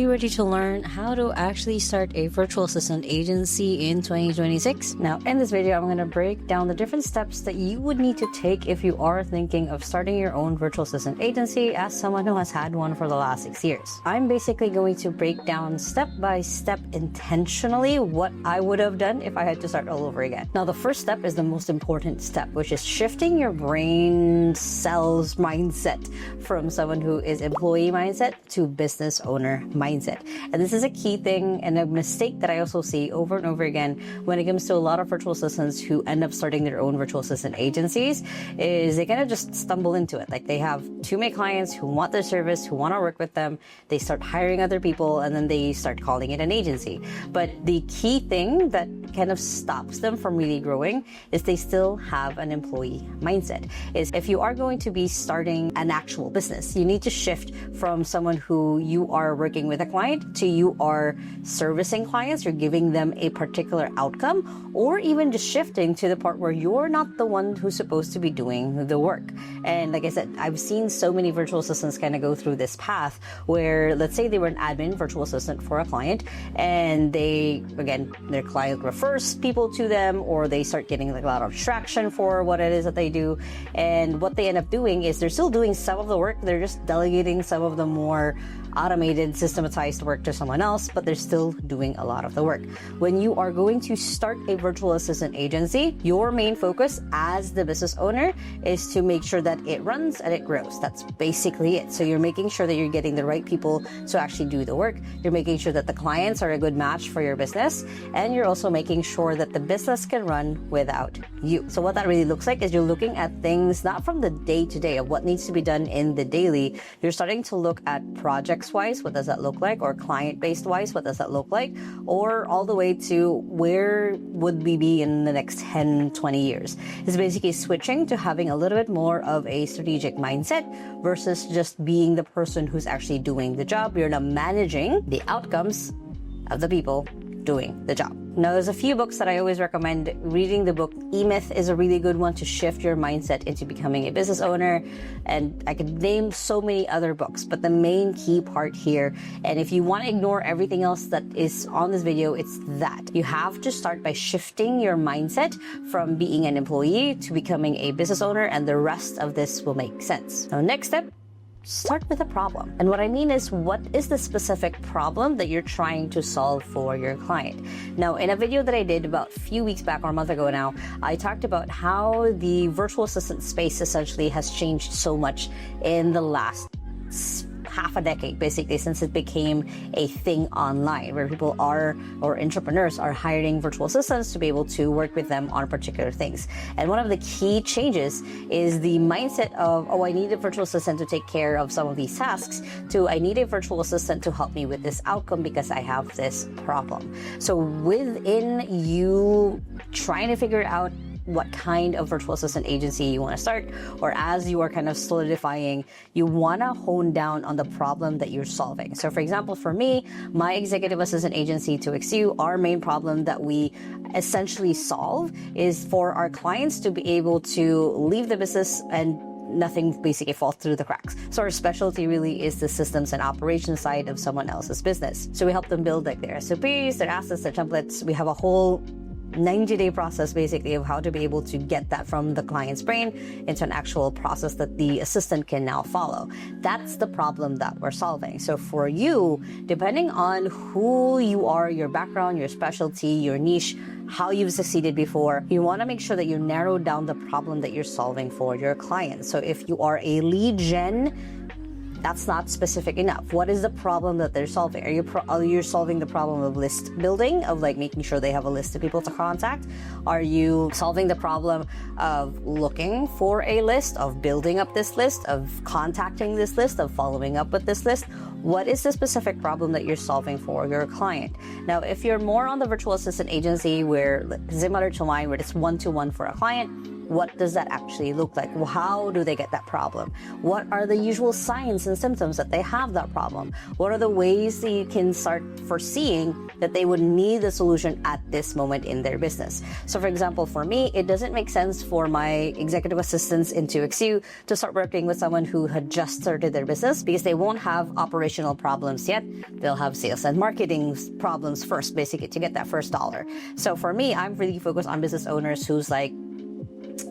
you ready to learn how to actually start a virtual assistant agency in 2026? Now, in this video, I'm going to break down the different steps that you would need to take if you are thinking of starting your own virtual assistant agency as someone who has had one for the last 6 years. I'm basically going to break down step by step intentionally what I would have done if I had to start all over again. Now, the first step is the most important step, which is shifting your brain cells mindset from someone who is employee mindset to business owner mindset. And this is a key thing and a mistake that I also see over and over again when it comes to a lot of virtual assistants who end up starting their own virtual assistant agencies, is they kind of just stumble into it. Like, they have too many clients who want their service, who want to work with them. They start hiring other people and then they start calling it an agency. But the key thing that kind of stops them from really growing is they still have an employee mindset. Is if you are going to be starting an actual business, you need to shift from someone who you are working with a client to you are servicing clients, you're giving them a particular outcome, or even just shifting to the part where you're not the one who's supposed to be doing the work. And like I said, I've seen so many virtual assistants kind of go through this path where, let's say they were an admin virtual assistant for a client, and their client refers people to them, or they start getting like a lot of traction for what it is that they do. And what they end up doing is they're still doing some of the work, they're just delegating some of the more automated, systematized work to someone else, but they're still doing a lot of the work. When you are going to start a virtual assistant agency, your main focus as the business owner is to make sure that it runs and it grows. That's basically it. So you're making sure that you're getting the right people to actually do the work. You're making sure that the clients are a good match for your business, and you're also making sure that the business can run without you. So what that really looks like is you're looking at things not from the day-to-day of what needs to be done in the daily. You're starting to look at projects wise, what does that look like? Or client-based wise, what does that look like? Or all the way to where would we be in the next 10, 20 years? It's basically switching to having a little bit more of a strategic mindset versus just being the person who's actually doing the job. You're now managing the outcomes of the people doing the job. Now, there's a few books that I always recommend reading. The book E-Myth is a really good one to shift your mindset into becoming a business owner. And I could name so many other books, but the main key part here, and if you want to ignore everything else that is on this video, it's that you have to start by shifting your mindset from being an employee to becoming a business owner, and the rest of this will make sense. Now, next step, start with a problem. And what I mean is, what is the specific problem that you're trying to solve for your client? Now, in a video that I did about a few weeks back or a month ago now, I talked about how the virtual assistant space essentially has changed so much in the last half a decade, basically, since it became a thing online where people are, or entrepreneurs are, hiring virtual assistants to be able to work with them on particular things. And one of the key changes is the mindset of, oh, I need a virtual assistant to take care of some of these tasks, to I need a virtual assistant to help me with this outcome because I have this problem. So within you trying to figure out what kind of virtual assistant agency you want to start, or as you are kind of solidifying, you want to hone down on the problem that you're solving. So for example, for me, my executive assistant agency to XU, our main problem that we essentially solve is for our clients to be able to leave the business and nothing basically falls through the cracks. So our specialty really is the systems and operations side of someone else's business. So we help them build like their SOPs, their assets, their templates. We have a whole 90-day process basically of how to be able to get that from the client's brain into an actual process that the assistant can now follow. That's the problem that we're solving. So for you, depending on who you are, your background, your specialty, your niche, how you've succeeded before, you want to make sure that you narrow down the problem that you're solving for your client. So if you are a lead gen, that's not specific enough. What is the problem that they're solving? Are you solving the problem of list building, of like making sure they have a list of people to contact? Are you solving the problem of looking for a list, of building up this list, of contacting this list, of following up with this list? What is the specific problem that you're solving for your client? Now, if you're more on the virtual assistant agency where, similar to mine, where it's one-to-one for a client, what does that actually look like? How do they get that problem? What are the usual signs and symptoms that they have that problem? What are the ways that you can start foreseeing that they would need the solution at this moment in their business? So for example, for me, it doesn't make sense for my executive assistants in 2XU to start working with someone who had just started their business, because they won't have operational operational problems yet. They'll have sales and marketing problems first, basically, to get that first dollar. So for me, I'm really focused on business owners who's like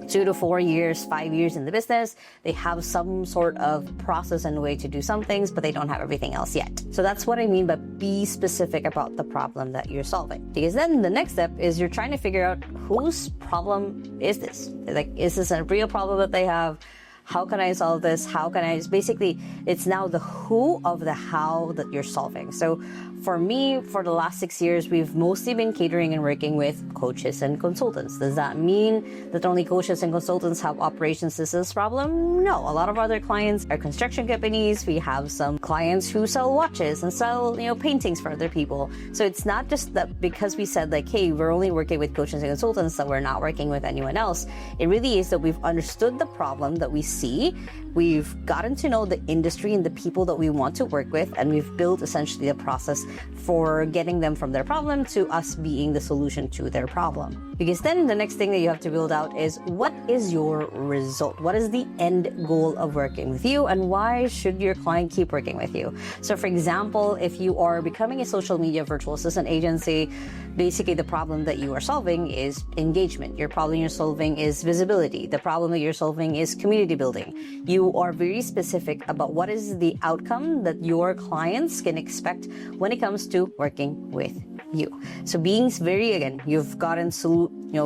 2 to 4 years, 5 years in the business. They have some sort of process and way to do some things, but they don't have everything else yet. So that's what I mean by be specific about the problem that you're solving. Because then the next step is you're trying to figure out whose problem is this? Like, is this a real problem that they have? How can I solve this? How can I basically, it's now the who of the how that you're solving. So for me, for the last 6 years, we've mostly been catering and working with coaches and consultants. Does that mean that only coaches and consultants have operations systems problem? No, a lot of other clients are construction companies. We have some clients who sell watches and sell, paintings for other people. So it's not just that because we said like, hey, we're only working with coaches and consultants, that we're not working with anyone else. It really is that we've understood the problem that we see. We've gotten to know the industry and the people that we want to work with, and we've built essentially a process for getting them from their problem to us being the solution to their problem. Because then the next thing that you have to build out is, what is your result? What is the end goal of working with you, and why should your client keep working with you? So for example, if you are becoming a social media virtual assistant agency, basically the problem that you are solving is engagement. Your problem you're solving is visibility. The problem that you're solving is community building. You are very specific about what is the outcome that your clients can expect when it comes to working with you. So being very, again, you've gotten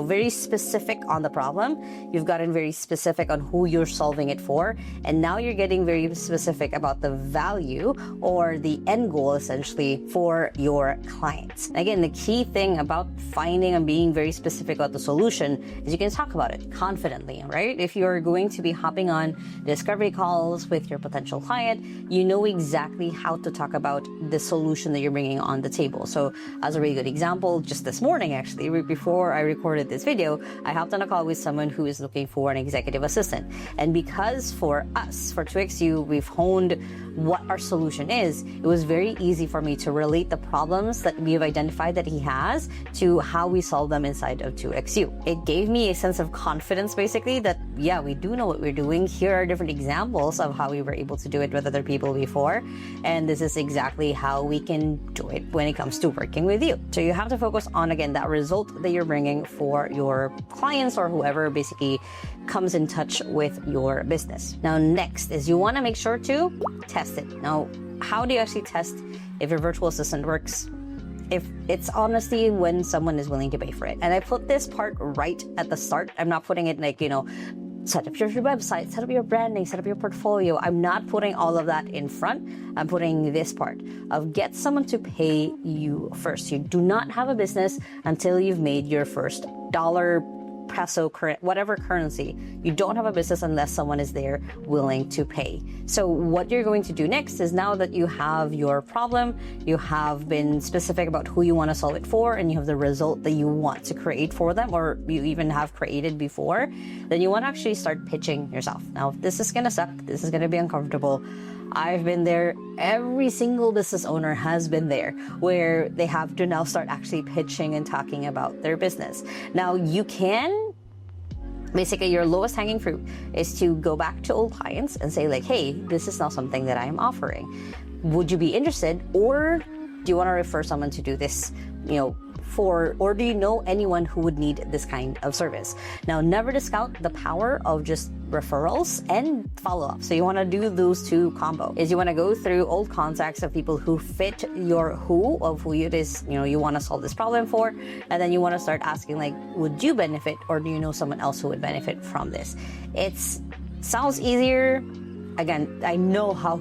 very specific on the problem. You've gotten very specific on who you're solving it for. And now you're getting very specific about the value or the end goal, essentially, for your clients. Again, the key thing about finding and being very specific about the solution is you can talk about it confidently, right? If you're going to be hopping on discovery calls with your potential client, you know exactly how to talk about the solution that you're bringing on the table. So as a really good example, just this morning, actually, before I recorded this video, I hopped on a call with someone who is looking for an executive assistant. And because for us, for 2XU, we've honed what our solution is, it was very easy for me to relate the problems that we have identified that he has to how we solve them inside of 2XU. It gave me a sense of confidence, basically, that, yeah, we do know what we're doing. Here are different examples of how we were able to do it with other people before. And this is exactly how we can do it when it comes to working with you. So you have to focus on, again, that result that you're bringing for your clients or whoever basically comes in touch with your business. Now, next is you want to make sure to test it. Now, how do you actually test if your virtual assistant works? If it's honestly when someone is willing to pay for it. And I put this part right at the start. I'm not putting it like, set up your website, set up your branding, set up your portfolio. I'm not putting all of that in front. I'm putting this part of get someone to pay you first. You do not have a business until you've made your first dollar, peso, whatever currency. You don't have a business unless someone is there willing to pay. So what you're going to do next is, now that you have your problem, you have been specific about who you want to solve it for, and you have the result that you want to create for them, or you even have created before, then you want to actually start pitching yourself. Now, this is going to suck. This is going to be uncomfortable. I've been there. Every single business owner has been there, where they have to now start actually pitching and talking about their business. Now, you can, basically, your lowest hanging fruit is to go back to old clients and say like, hey, this is now something that I am offering. Would you be interested? Or do you want to refer someone to do this, or do you know anyone who would need this kind of service? Now, never discount the power of just referrals and follow-up. So you want to do those two combo. Is you want to go through old contacts of people who fit your who of who it is, you want to solve this problem for, and then you want to start asking like, would you benefit, or do you know someone else who would benefit from this? Sounds easier. Again, I know how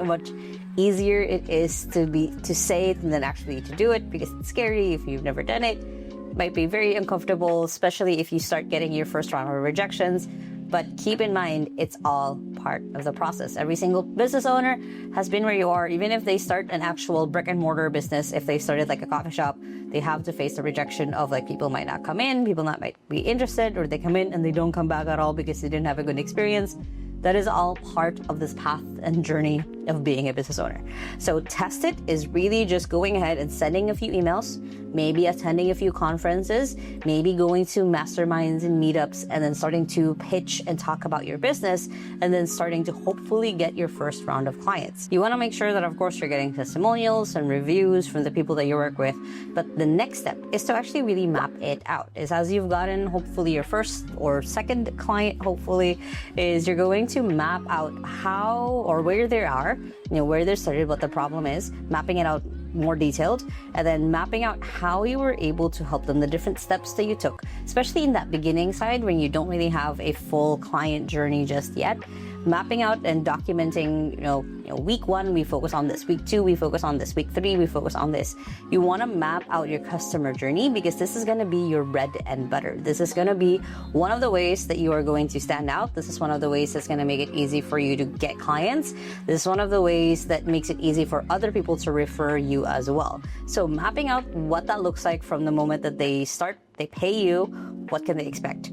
much easier it is to say it than actually to do it, because it's scary if you've never done it. It might be very uncomfortable, especially if you start getting your first round of rejections. But keep in mind, it's all part of the process. Every single business owner has been where you are. Even if they start an actual brick and mortar business, if they started like a coffee shop, they have to face the rejection of like, people might not come in, people might be interested, or they come in and they don't come back at all because they didn't have a good experience. That is all part of this path and journey of being a business owner. So test it is really just going ahead and sending a few emails, maybe attending a few conferences, maybe going to masterminds and meetups, and then starting to pitch and talk about your business, and then starting to hopefully get your first round of clients. You want to make sure that, of course, you're getting testimonials and reviews from the people that you work with. But the next step is to actually really map it out. Is as you've gotten hopefully your first or second client, hopefully, is you're going to map out how or where they are, where they started, what the problem is, mapping it out more detailed, and then mapping out how you were able to help them, the different steps that you took, especially in that beginning side when you don't really have a full client journey just yet. Mapping out and documenting, week 1, we focus on this. Week 2, we focus on this. Week 3, we focus on this. You want to map out your customer journey because this is going to be your bread and butter. This is going to be one of the ways that you are going to stand out. This is one of the ways that's going to make it easy for you to get clients. This is one of the ways that makes it easy for other people to refer you as well. So mapping out what that looks like from the moment that they start, they pay you, what can they expect?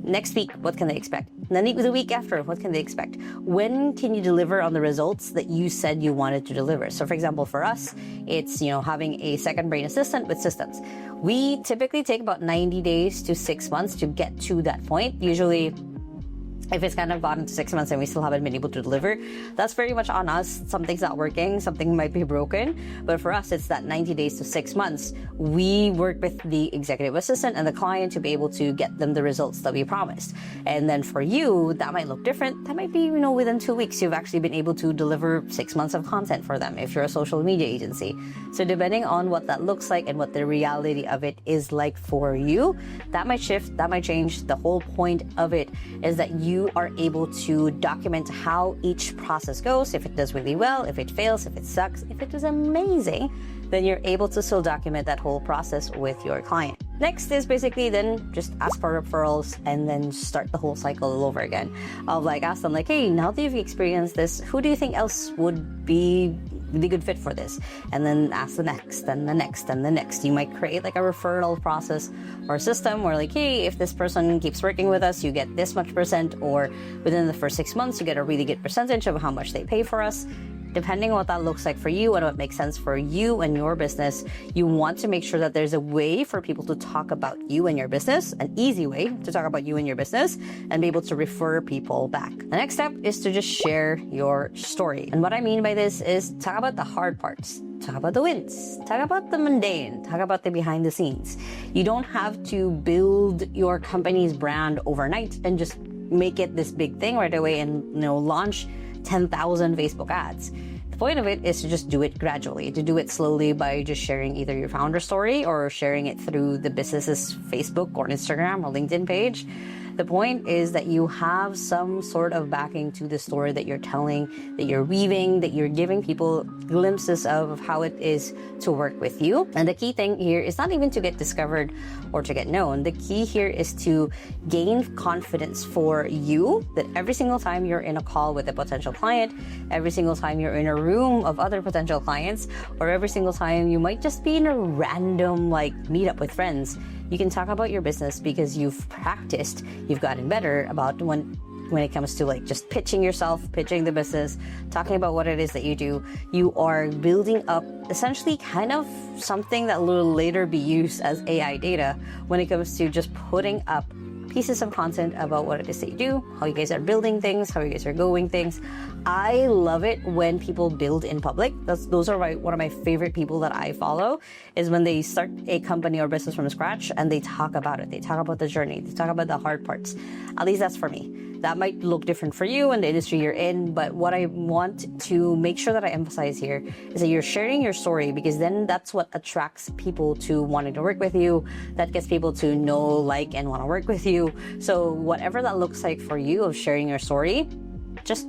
Next week, what can they expect? Then the week after, what can they expect? When can you deliver on the results that you said you wanted to deliver? So for example, for us, it's, having a second brain assistant with systems. We typically take about 90 days to 6 months to get to that point. Usually, if it's kind of gotten to 6 months and we still haven't been able to deliver, that's very much on us. Something's not working, something might be broken. But for us, it's that 90 days to 6 months. We work with the executive assistant and the client to be able to get them the results that we promised. And then for you, that might look different. That might be, within 2 weeks, you've actually been able to deliver 6 months of content for them if you're a social media agency. So depending on what that looks like and what the reality of it is like for you, that might shift, that might change. The whole point of it is that you are able to document how each process goes. If it does really well, if it fails, if it sucks, if it does amazing, then you're able to still document that whole process with your client. Next is basically then just ask for referrals and then start the whole cycle all over again. Of ask them hey, now that you've experienced this, who do you think else would be really good fit for this? And then ask the next and the next and the next. You might create a referral process or a system where hey, if this person keeps working with us, you get this much percent, or within the first 6 months, you get a really good percentage of how much they pay for us. Depending on what that looks like for you and what makes sense for you and your business, you want to make sure that there's a way for people to talk about you and your business, an easy way to talk about you and your business, and be able to refer people back. The next step is to just share your story. And what I mean by this is talk about the hard parts. Talk about the wins. Talk about the mundane. Talk about the behind the scenes. You don't have to build your company's brand overnight and just make it this big thing right away and launch 10,000 Facebook ads. The point of it is to just do it gradually, to do it slowly by just sharing either your founder story or sharing it through the business's Facebook or Instagram or LinkedIn page. The point is that you have some sort of backing to the story that you're telling, that you're weaving, that you're giving people glimpses of how it is to work with you. And the key thing here is not even to get discovered or to get known. The key here is to gain confidence for you that every single time you're in a call with a potential client, every single time you're in a room of other potential clients, or every single time you might just be in a random meetup with friends, you can talk about your business because you've practiced, you've gotten better about when it comes to just pitching yourself, pitching the business, talking about what it is that you do. You are building up essentially kind of something that will later be used as AI data when it comes to just putting up pieces of content about what it is that you do, how you guys are building things, how you guys are going things. I love it when people build in public. Those are one of my favorite people that I follow, is when they start a company or business from scratch and they talk about it. They talk about the journey. They talk about the hard parts. At least that's for me. That might look different for you and the industry you're in, but what I want to make sure that I emphasize here is that you're sharing your story, because then that's what attracts people to wanting to work with you. That gets people to know, and want to work with you. So whatever that looks like for you of sharing your story, just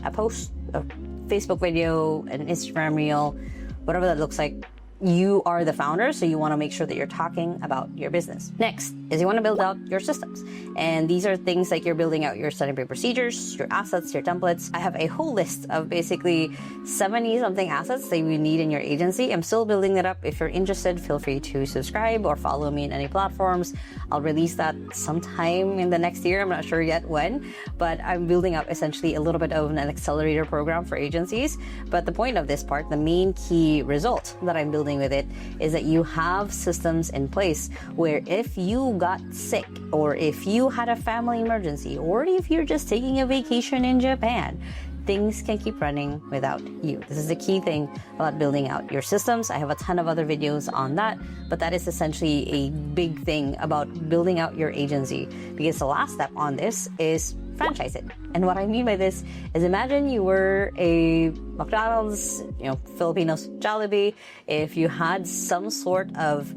a post, a Facebook video, an Instagram reel, whatever that looks like, you are the founder, so you want to make sure that you're talking about your business. Next is you want to build out your systems. And these are things like you're building out your standard procedures, your assets, your templates. I have a whole list of basically 70 something assets that you need in your agency. I'm still building it up. If you're interested, feel free to subscribe or follow me in any platforms. I'll release that sometime in the next year. I'm not sure yet when, but I'm building up essentially a little bit of an accelerator program for agencies. But the point of this part, the main key result that I'm building with it, is that you have systems in place where if you got sick, or if you had a family emergency, or if you're just taking a vacation in Japan, things can keep running without you. This is the key thing about building out your systems. I have a ton of other videos on that, but that is essentially a big thing about building out your agency, because the last step on this is franchise it. And what I mean by this is, imagine you were a McDonald's, Filipinos Jollibee. If you had some sort of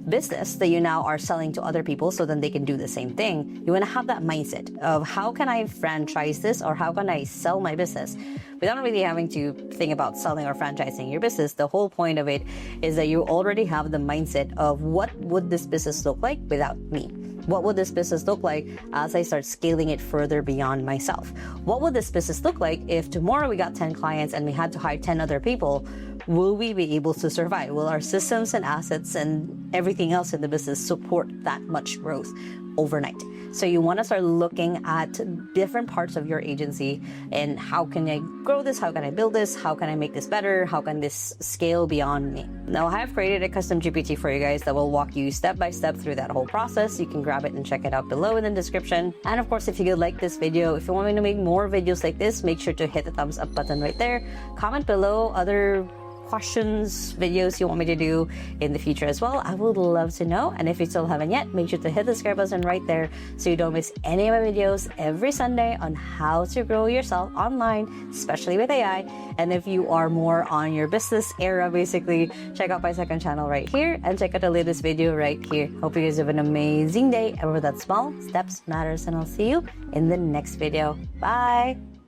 business that you now are selling to other people so then they can do the same thing, you want to have that mindset of how can I franchise this, or how can I sell my business without really having to think about selling or franchising your business. The whole point of it is that you already have the mindset of what would this business look like without me? What would this business look like as I start scaling it further beyond myself? What would this business look like if tomorrow we got 10 clients and we had to hire 10 other people? Will we be able to survive? Will our systems and assets and everything else in the business support that much growth overnight? So you want to start looking at different parts of your agency and how can I grow this? How can I build this? How can I make this better? How can this scale beyond me? Now, I have created a custom GPT for you guys that will walk you step by step through that whole process. You can grab it and check it out below in the description. And of course, if you like this video, if you want me to make more videos like this, make sure to hit the thumbs up button right there. Comment below other questions, videos you want me to do in the future as well. I would love to know. And if you still haven't yet, make sure to hit the subscribe button right there so you don't miss any of my videos every Sunday on how to grow yourself online, especially with AI. And if you are more on your business era, basically, check out my second channel right here and check out the latest video right here. Hope you guys have an amazing day. And remember that small steps matters, and I'll see you in the next video. Bye.